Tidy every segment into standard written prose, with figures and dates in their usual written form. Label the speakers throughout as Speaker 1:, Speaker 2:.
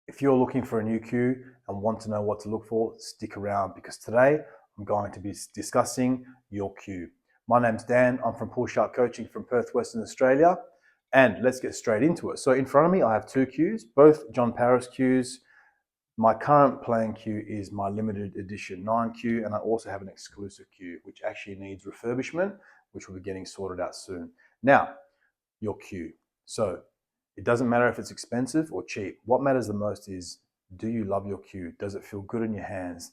Speaker 1: If you're looking for a new cue and want to know what to look for, stick around because today I'm going to be discussing your cue. My name's Dan. I'm from Pool Shark Coaching from Perth, Western Australia. And let's get straight into it. So in front of me, I have two cues, both John Paris cues. My current playing cue is my limited edition 9 cue, and I also have an exclusive cue, which actually needs refurbishment, which we'll be getting sorted out soon. Now, your cue. So it doesn't matter if it's expensive or cheap. What matters the most is, do you love your cue? Does it feel good in your hands?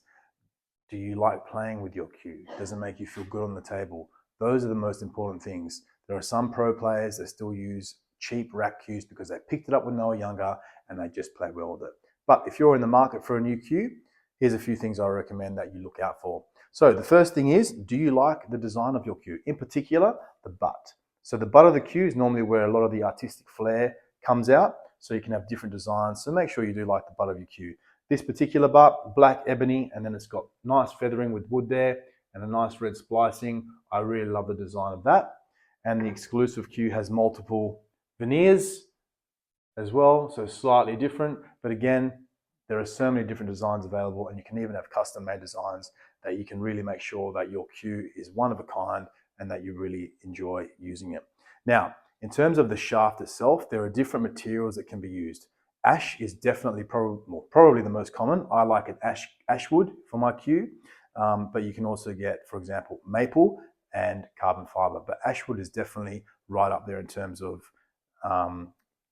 Speaker 1: Do you like playing with your cue? Does it make you feel good on the table? Those are the most important things. There are some pro players that still use cheap rack cues because they picked it up when they were younger and they just play well with it. But if you're in the market for a new cue, here's a few things I recommend that you look out for. So the first thing is, do you like the design of your cue? In particular, the butt. So the butt of the cue is normally where a lot of the artistic flair comes out, so you can have different designs. So make sure you do like the butt of your cue. This particular butt, black ebony, and then it's got nice feathering with wood there and a nice red splicing. I really love the design of that. And the exclusive cue has multiple veneers as well, so slightly different. But again, there are so many different designs available, and you can even have custom made designs that you can really make sure that your cue is one of a kind and that you really enjoy using it. Now, in terms of the shaft itself, there are different materials that can be used. Ash is definitely probably the most common. I like an ashwood for my cue, but you can also get, for example, maple and carbon fiber. But ashwood is definitely right up there in terms of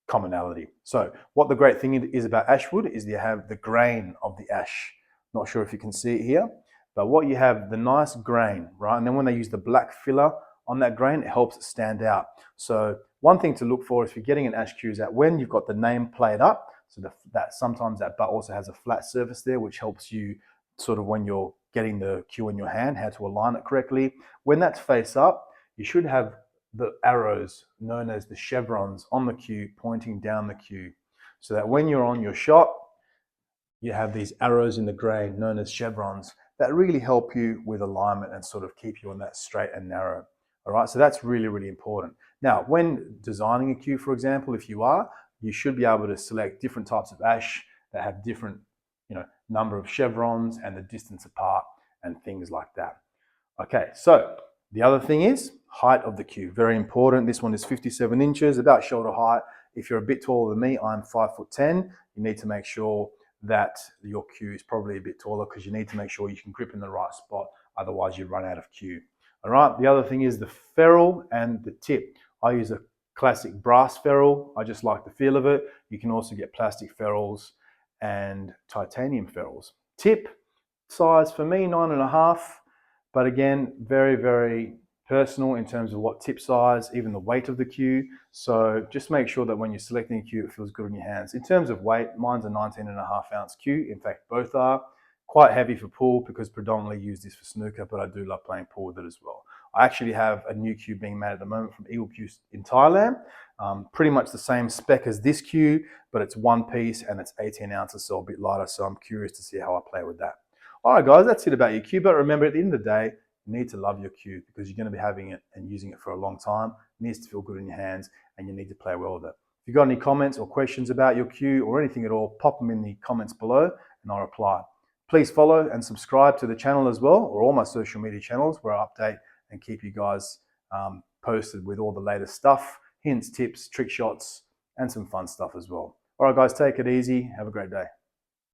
Speaker 1: commonality. So what the great thing is about ashwood is you have the grain of the ash. Not sure if you can see it here, but what you have, the nice grain, right? And then when they use the black filler on that grain, it helps it stand out. So one thing to look for if you're getting an ash cue is that when you've got the name played up, so that sometimes that butt also has a flat surface there, which helps you sort of when you're getting the cue in your hand, how to align it correctly. When that's face up, you should have the arrows known as the chevrons on the cue pointing down the cue, so that when you're on your shot, you have these arrows in the grain known as chevrons that really help you with alignment and sort of keep you on that straight and narrow. All right, so that's really, really important. Now, when designing a cue, for example, if you should be able to select different types of ash that have different, number of chevrons and the distance apart and things like that. Okay, so the other thing is height of the cue, very important. This one is 57 inches, about shoulder height. If you're a bit taller than me, I'm 5'10". You need to make sure that your cue is probably a bit taller because you need to make sure you can grip in the right spot. Otherwise, you run out of cue. All right, the other thing is the ferrule and the tip. I use a classic brass ferrule. I just like the feel of it. You can also get plastic ferrules and titanium ferrules. Tip size for me, 9.5. But again, very, very personal in terms of what tip size, even the weight of the cue. So just make sure that when you're selecting a cue, it feels good in your hands. In terms of weight, mine's a 19.5 ounce cue. In fact, both are quite heavy for pool because predominantly use this for snooker, but I do love playing pool with it as well. I actually have a new cue being made at the moment from Eagle Cue in Thailand. Pretty much the same spec as this cue, but it's one piece and it's 18 ounces, so a bit lighter. So I'm curious to see how I play with that. All right, guys, that's it about your cue. But remember, at the end of the day, you need to love your cue because you're going to be having it and using it for a long time. It needs to feel good in your hands and you need to play well with it. If you've got any comments or questions about your cue or anything at all, pop them in the comments below and I'll reply. Please follow and subscribe to the channel as well, or all my social media channels where I update and keep you guys posted with all the latest stuff, hints, tips, trick shots, and some fun stuff as well. All right, guys, take it easy. Have a great day.